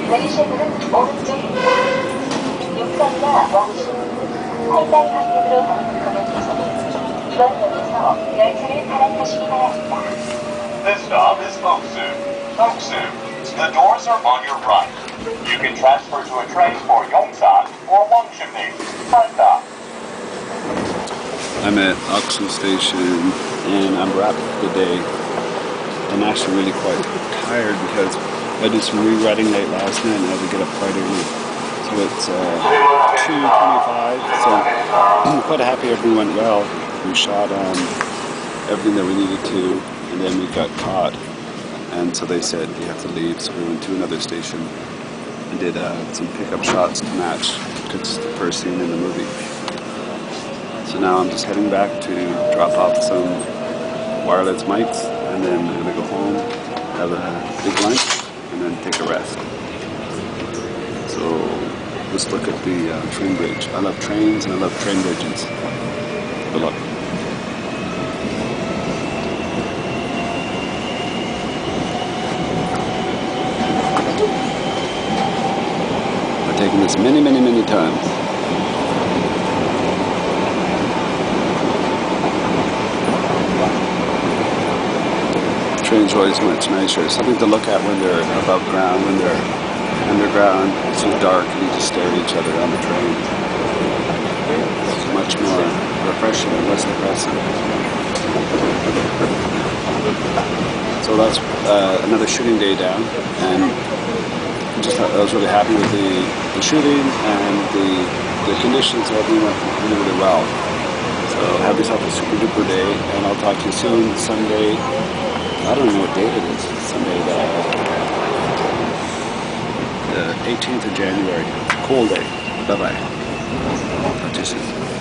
내리실 문은 오른쪽입니다. 육상이나 멍신, 팔다리 방면으로 가는 고객께서는 이번 역에서 열차를 갈아타시기 바랍니다. This stop is Oksu. Oksu. The doors are on your right. You can transfer to a train for Yongsan or Wangshimni. Fanta. I'm at Oksu Station and I'm wrapped for the day. I'm actually really quite tired because I did some rewriting late last night and I had to get up quite early. So it's 2:25, so I'm quite happy everything went well. We shot everything that we needed to, and then we got caught. And so they said you have to leave, so we went to another station and did some pickup shots to match, because it's the first scene in the movie. So now I'm just heading back to drop off some wireless mics, and then I'm gonna go home, have a big lunch, and then take a rest. So let's look at the train bridge. I love trains and I love train bridges. Good luck. I've taken this many, many, many times. Trains are always much nicer. Something to look at when they're above ground, when they're underground. It's so dark and you just stare at each other on the train. It's much more refreshing and less depressing. So that's another shooting day down, and I was really happy with the shooting and the conditions. Everything went really, really well. So have yourself a super duper day, and I'll talk to you soon. Sunday. I don't know what date it is. Sunday the 18th of January. Cool day. Bye-bye. Talk to you soon.